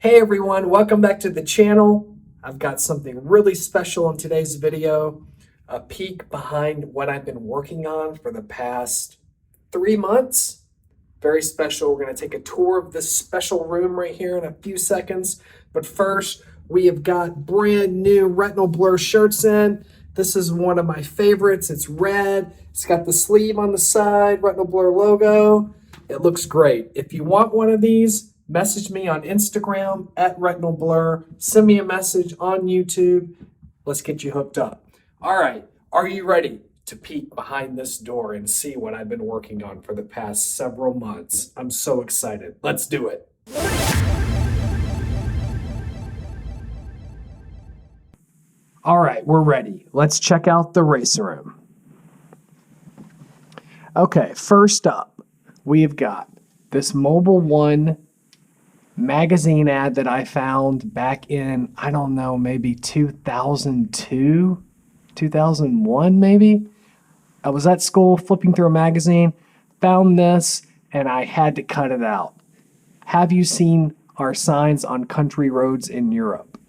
Hey everyone, welcome back to the channel. I've got something really special in today's video, a peek behind what I've been working on for the past 3 months. Very special. We're going to take a tour of this special room right here in a few seconds. But first, we have got brand new retinal blur shirts in. This is one of my favorites. It's red. It's got the sleeve on the side, retinal blur logo. It looks great. If you want one of these, message me on Instagram at retinal blur. Send me a message on YouTube. Let's get you hooked up. All right. Are you ready to peek behind this door and see what I've been working on for the past several months? I'm so excited. Let's do it. All right, we're ready. Let's check out the race room. Okay, first up, we've got this Mobile One magazine ad that I found back in, I don't know, maybe 2002, 2001 maybe. I was at school flipping through a magazine, found this, and I had to cut it out. Have you seen our signs on country roads in Europe?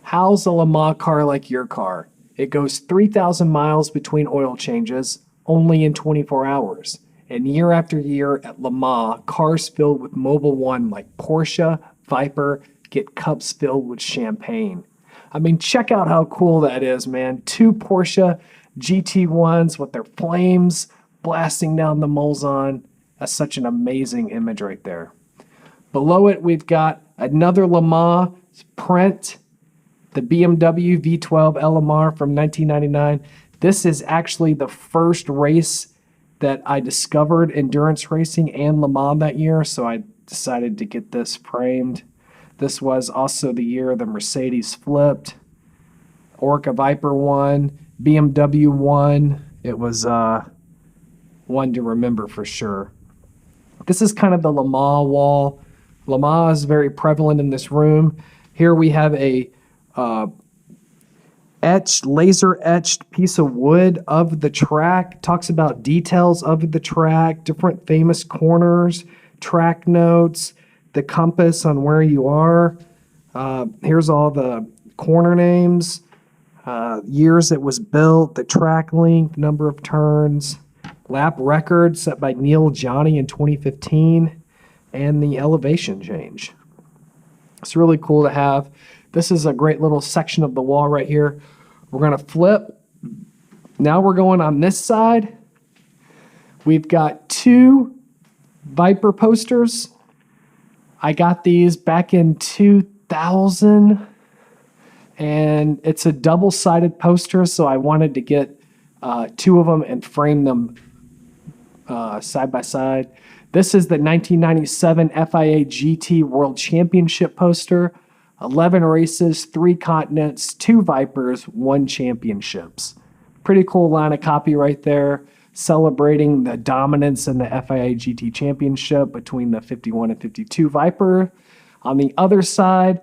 How's a Le Mans car like your car? It goes 3,000 miles between oil changes, only in 24 hours. And year after year at Le Mans, cars filled with Mobil 1 like Porsche, Viper, get cups filled with champagne. I mean, check out how cool that is, man. Two Porsche GT1s with their flames blasting down the Mulsanne. That's such an amazing image right there. Below it, we've got another Le Mans print, the BMW V12 LMR from 1999. This is actually the first race that I discovered endurance racing and Le Mans that year, so I decided to get this framed. This was also the year the Mercedes flipped. Orca Viper won, BMW won. It was one to remember for sure. This is kind of the Le Mans wall. Le Mans is very prevalent in this room. Here we have a laser etched piece of wood of the track. Talks about details of the track, different famous corners, track notes, the compass on where you are. Here's all the corner names, years it was built, the track length, number of turns, lap record set by Neil Johnny in 2015, and the elevation change. It's really cool to have. This is a great little section of the wall right here. We're going to flip. Now we're going on this side. We've got two Viper posters. I got these back in 2000, and it's a double-sided poster, so I wanted to get two of them and frame them side by side. This is the 1997 FIA GT World Championship poster. 11 races, 3 continents, 2 Vipers, 1 championships. Pretty cool line of copy right there, celebrating the dominance in the FIA GT Championship between the 51 and 52 Viper. On the other side,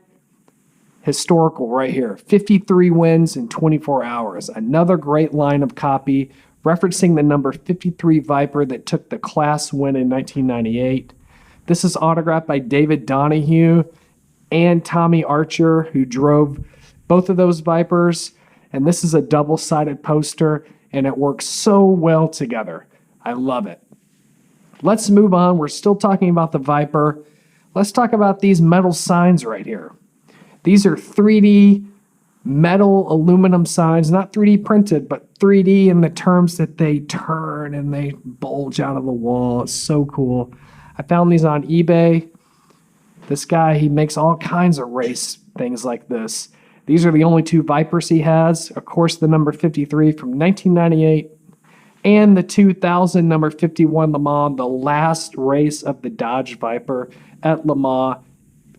historical right here, 53 wins in 24 hours. Another great line of copy referencing the number 53 Viper that took the class win in 1998. This is autographed by David Donahue and Tommy Archer, who drove both of those Vipers. And this is a double-sided poster, and it works so well together. I love it. Let's move on. We're still talking about the Viper. Let's talk about these metal signs right here. These are 3D metal aluminum signs, not 3D printed, but 3D in the terms that they turn and they bulge out of the wall. It's so cool. I found these on eBay. This guy, he makes all kinds of race things like this. These are the only 2 Vipers he has. Of course, the number 53 from 1998 and the 2000 number 51 Le Mans, the last race of the Dodge Viper at Le Mans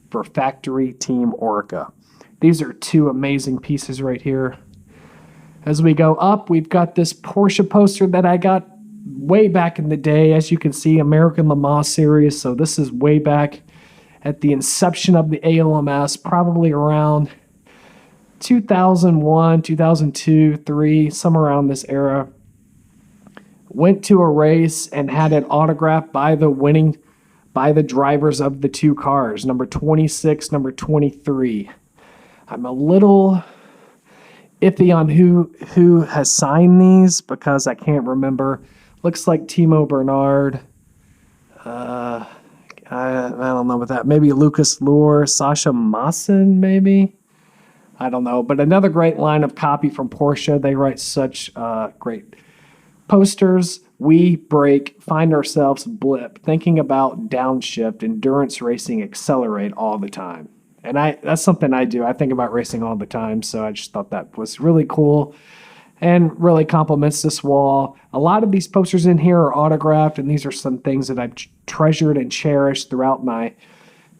for factory team Orca. These are 2 amazing pieces right here. As we go up, we've got this Porsche poster that I got way back in the day. As you can see, American Le Mans series. So this is way back at the inception of the ALMS, probably around 2001, 2002, 3, somewhere around this era. Went to a race and had it autographed by the winning by the drivers of the two cars, number 26, number 23. I'm a little iffy on who has signed these because I can't remember. Looks like Timo Bernard. I don't know about that. Maybe Lucas Luhr, Sasha Maassen, maybe. I don't know. But another great line of copy from Porsche. They write such great posters. We brake, find ourselves blip, thinking about downshift, endurance racing, accelerate all the time. And that's something I do. I think about racing all the time. So I just thought that was really cool and really complements this wall. A lot of these posters in here are autographed, and these are some things that I've treasured and cherished throughout my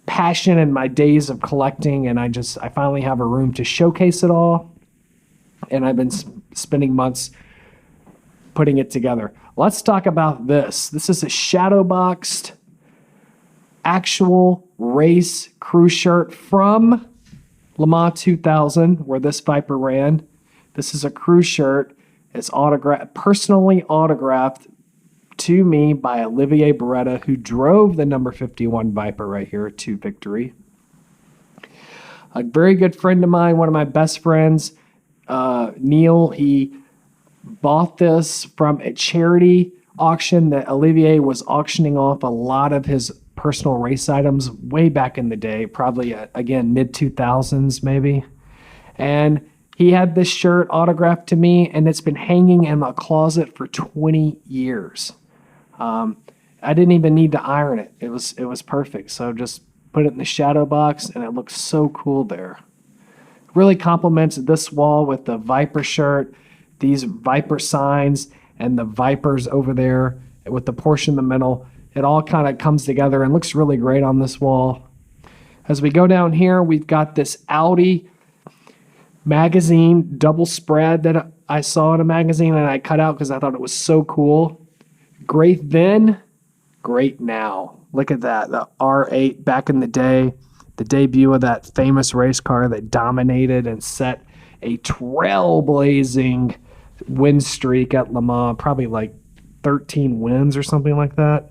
passion and my days of collecting. And I finally have a room to showcase it all. And I've been spending months putting it together. Let's talk about this. This is a shadow boxed actual race crew shirt from Le Mans 2000, where this Viper ran. This is a crew shirt. It's personally autographed to me by Olivier Beretta, who drove the number 51 Viper right here to victory. A very good friend of mine, one of my best friends, Neil, he bought this from a charity auction that Olivier was auctioning off a lot of his personal race items way back in the day, probably, again, mid-2000s maybe. And he had this shirt autographed to me, and it's been hanging in my closet for 20 years. I didn't even need to iron it. It was perfect. So just put it in the shadow box, and it looks so cool there. Really complements this wall with the Viper shirt, these Viper signs, and the Vipers over there with the Porsche in the middle. It all kind of comes together and looks really great on this wall. As we go down here, we've got this Audi magazine double spread that I saw in a magazine and I cut out because I thought it was so cool. Great then, great now. Look at that, the R8 back in the day, the debut of that famous race car that dominated and set a trailblazing win streak at Le Mans, probably like 13 wins or something like that.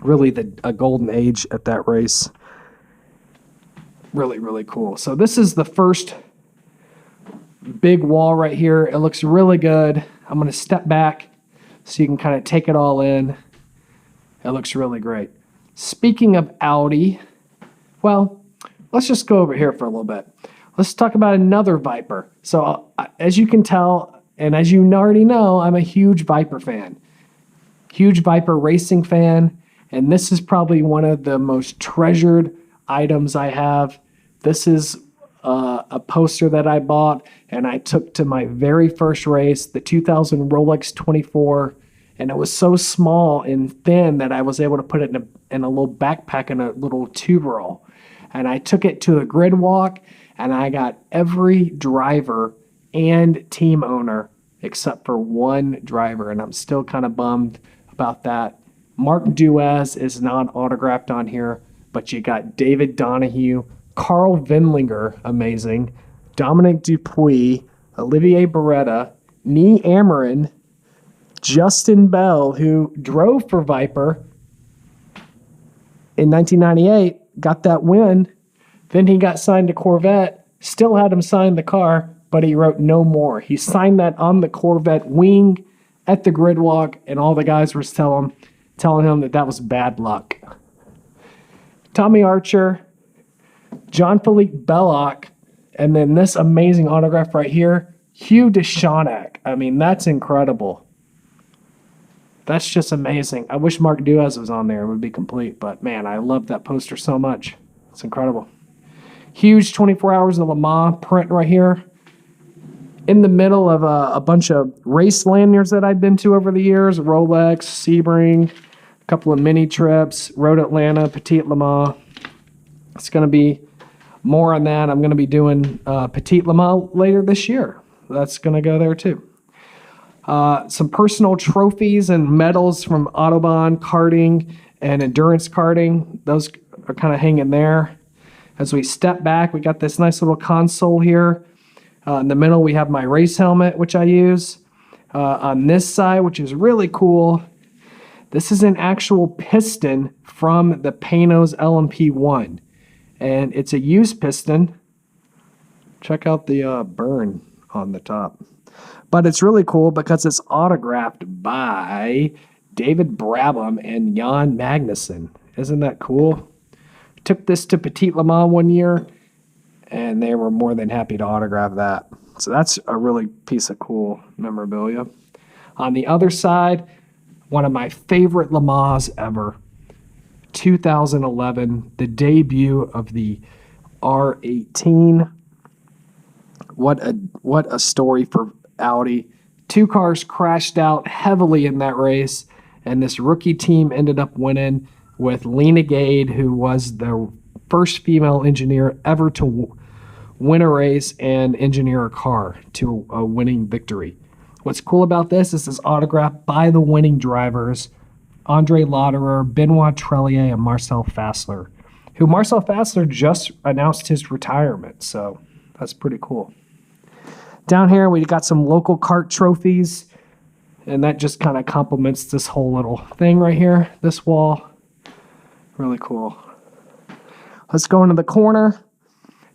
Really a golden age at that race. Really, really cool. So this is the first big wall right here. It looks really good. I'm going to step back so you can kind of take it all in. It looks really great. Speaking of Audi, well, let's just go over here for a little bit. Let's talk about another Viper. So as you can tell, and as you already know, I'm a huge Viper fan. Huge Viper racing fan. And this is probably one of the most treasured items I have. This is a poster that I bought and I took to my very first race, the 2000 Rolex 24. And it was so small and thin that I was able to put it in a little backpack in a little tube roll. And I took it to a grid walk and I got every driver and team owner except for one driver. And I'm still kind of bummed about that. Mark Duez is not autographed on here, but you got David Donahue, Carl Wendlinger, amazing, Dominic Dupuis, Olivier Beretta, Nee Ameren, Justin Bell, who drove for Viper in 1998, got that win. Then he got signed to Corvette, still had him sign the car, but he wrote no more. He signed that on the Corvette wing at the grid walk, and all the guys were telling him that was bad luck. Tommy Archer, Jean-Philippe Belloc, and then this amazing autograph right here, Hugh DeShaunack. I mean, that's incredible. That's just amazing. I wish Mark Duez was on there. It would be complete, but man, I love that poster so much. It's incredible. Huge 24 Hours of Le Mans print right here. In the middle of a bunch of race lanyards that I've been to over the years, Rolex, Sebring, a couple of mini trips, Road Atlanta, Petit Le Mans. It's going to be more on that. I'm going to be doing Petit Le Mans later this year. That's going to go there too. Some personal trophies and medals from Autobahn karting and endurance karting. Those are kind of hanging there. As we step back, we got this nice little console here. In the middle, we have my race helmet, which I use. On this side, which is really cool, This is an actual piston from the Panos LMP1, and it's a used piston. Check out the burn on the top. But it's really cool because it's autographed by David Brabham and Jan Magnussen. Isn't that cool? Took this to Petit Le Mans one year, and they were more than happy to autograph that. So that's a really piece of cool memorabilia. On the other side, one of my favorite Le Mans ever, 2011, the debut of the R18. What a story for Audi. Two cars crashed out heavily in that race, and this rookie team ended up winning with Lena Gade, who was the first female engineer ever to win a race and engineer a car to a winning victory. What's cool about this is it's autographed by the winning drivers, Andre Lauderer, Benoit Trellier, and Marcel Fassler, who Marcel Fassler just announced his retirement, so that's pretty cool. Down here, we got some local kart trophies, and that just kind of complements this whole little thing right here, this wall. Really cool. Let's go into the corner.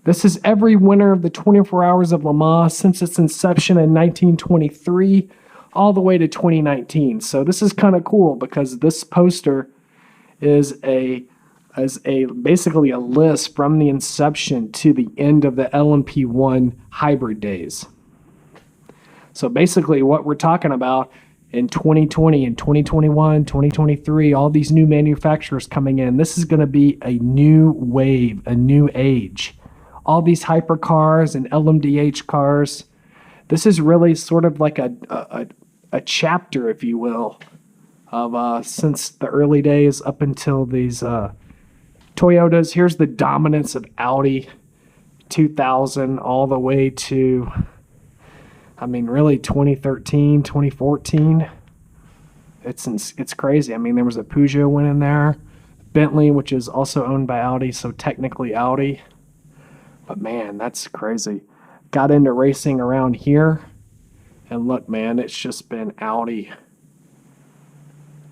This is every winner of the 24 Hours of Le Mans since its inception in 1923 all the way to 2019. So this is kind of cool because this poster is basically a list from the inception to the end of the LMP1 hybrid days. So basically what we're talking about in 2020 and 2021, 2023, all these new manufacturers coming in, this is going to be a new wave, a new age. All these hypercars and LMDH cars, this is really sort of like a chapter, if you will, of since the early days up until these Toyotas. Here's the dominance of Audi 2000 all the way to, I mean, really 2013, 2014. It's crazy. I mean, there was a Peugeot went in there, Bentley, which is also owned by Audi, so technically Audi. But man, that's crazy. Got into racing around here, and look, man, it's just been Audi,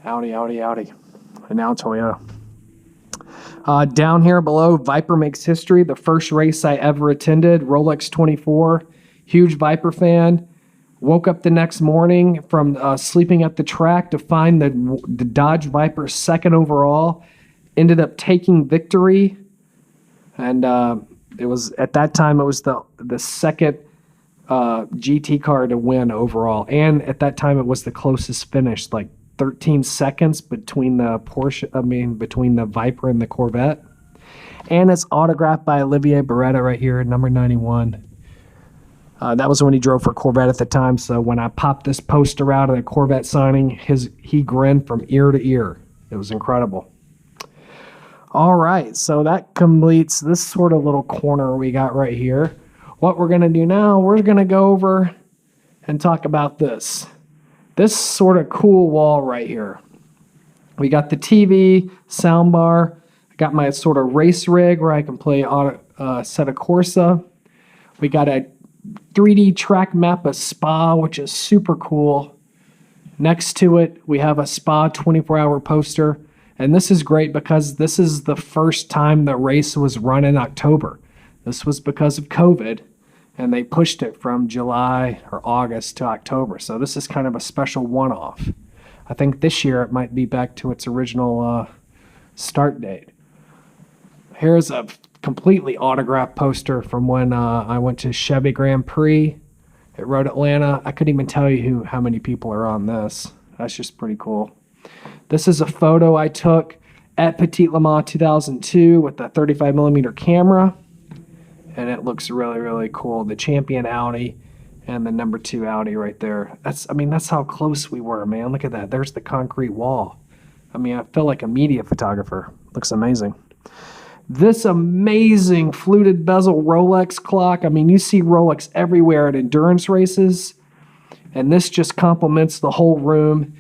and now Toyota. Down here below, Viper makes history. The first race I ever attended, Rolex 24. Huge Viper fan. Woke up the next morning from sleeping at the track to find the Dodge Viper second overall. Ended up taking victory, and it was at that time it was the second GT car to win overall, and at that time it was the closest finish, like 13 seconds between the between the Viper and the Corvette. And it's autographed by Olivier Beretta right here, number 91. That was when he drove for Corvette at the time, so when I popped this poster out of the Corvette signing, he grinned from ear to ear. It was incredible. All right, so that completes this sort of little corner we got right here. What we're going to do now, we're going to go over and talk about this. This sort of cool wall right here. We got the TV, soundbar. I got my sort of race rig where I can play Assetto Corsa. We got a 3D track map of Spa, which is super cool. Next to it, we have a Spa 24-hour poster. And this is great because this is the first time the race was run in October. This was because of COVID, and they pushed it from July or August to October. So this is kind of a special one-off. I think this year it might be back to its original start date. Here's a completely autographed poster from when I went to Chevy Grand Prix at Road Atlanta. I couldn't even tell you how many people are on this. That's just pretty cool. This is a photo I took at Petit Le Mans 2002 with the 35mm camera, and it looks really, really cool. The champion Audi and the number 2 Audi right there. That's how close we were, man. Look at that. There's the concrete wall. I mean, I feel like a media photographer. Looks amazing. This amazing fluted bezel Rolex clock. I mean, you see Rolex everywhere at endurance races, and this just complements the whole room.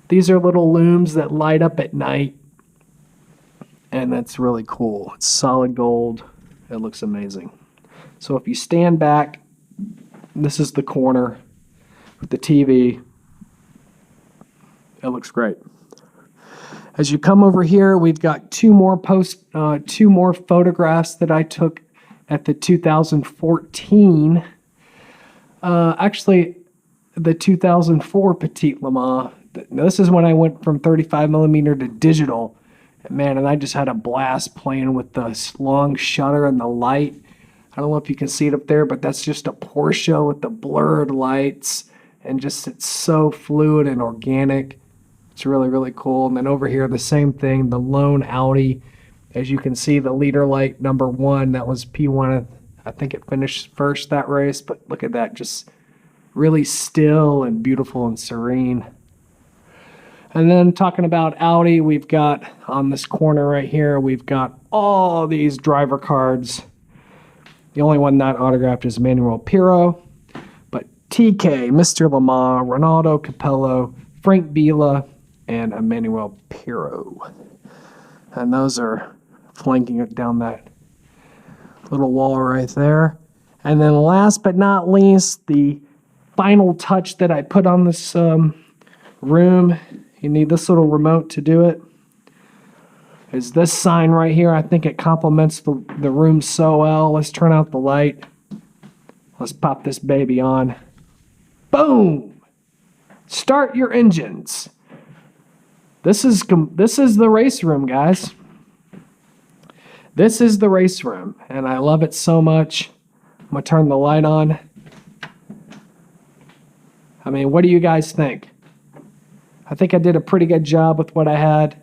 These are little looms that light up at night, and that's really cool. It's solid gold. It looks amazing. So if you stand back, this is the corner with the TV. It looks great. As you come over here, we've got two more photographs that I took at the 2014, actually the 2004 Petite Le Mans. Now, this is when I went from 35 millimeter to digital. Man, and I just had a blast playing with the long shutter and the light. I don't know if you can see it up there, but that's just a Porsche with the blurred lights, and just it's so fluid and organic. It's really, really cool. And then over here, the same thing, the lone Audi. As you can see, the leader light number 1, that was P1. I think it finished first that race, but look at that, just really still and beautiful and serene. And then talking about Audi, we've got on this corner right here, we've got all these driver cards. The only one not autographed is Manuel Pirro, but TK, Mr. Le Mans, Ronaldo Capello, Frank Villa, and Emmanuel Pirro. And those are flanking it down that little wall right there. And then last but not least, the final touch that I put on this room, you need this little remote to do it, is this sign right here. I think it complements the room so well. Let's turn out the light. Let's pop this baby on. Boom! Start your engines. This is the race room, guys. This is the race room, and I love it so much. I'm gonna turn the light on. I mean, what do you guys think? I think I did a pretty good job with what I had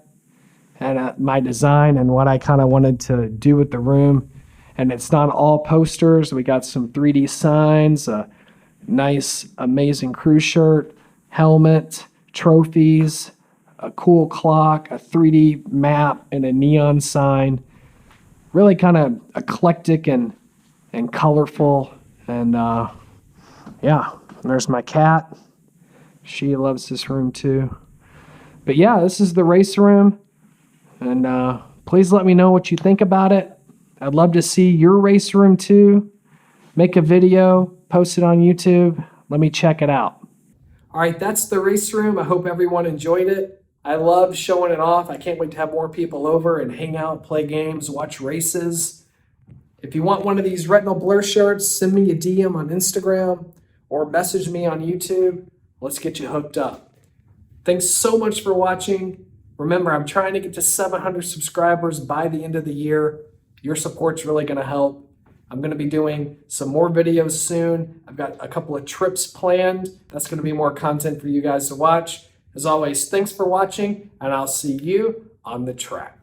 and my design and what I kind of wanted to do with the room. And it's not all posters. We got some 3D signs, a nice, amazing crew shirt, helmet, trophies, a cool clock, a 3D map, and a neon sign. Really kind of eclectic and colorful. And yeah, there's my cat. She loves this room too. But yeah, this is the race room. And please let me know what you think about it. I'd love to see your race room too. Make a video, post it on YouTube. Let me check it out. All right, that's the race room. I hope everyone enjoyed it. I love showing it off. I can't wait to have more people over and hang out, play games, watch races. If you want one of these retinal blur shirts, send me a DM on Instagram or message me on YouTube. Let's get you hooked up. Thanks so much for watching. Remember, I'm trying to get to 700 subscribers by the end of the year. Your support's really going to help. I'm going to be doing some more videos soon. I've got a couple of trips planned. That's going to be more content for you guys to watch. As always, thanks for watching, and I'll see you on the track.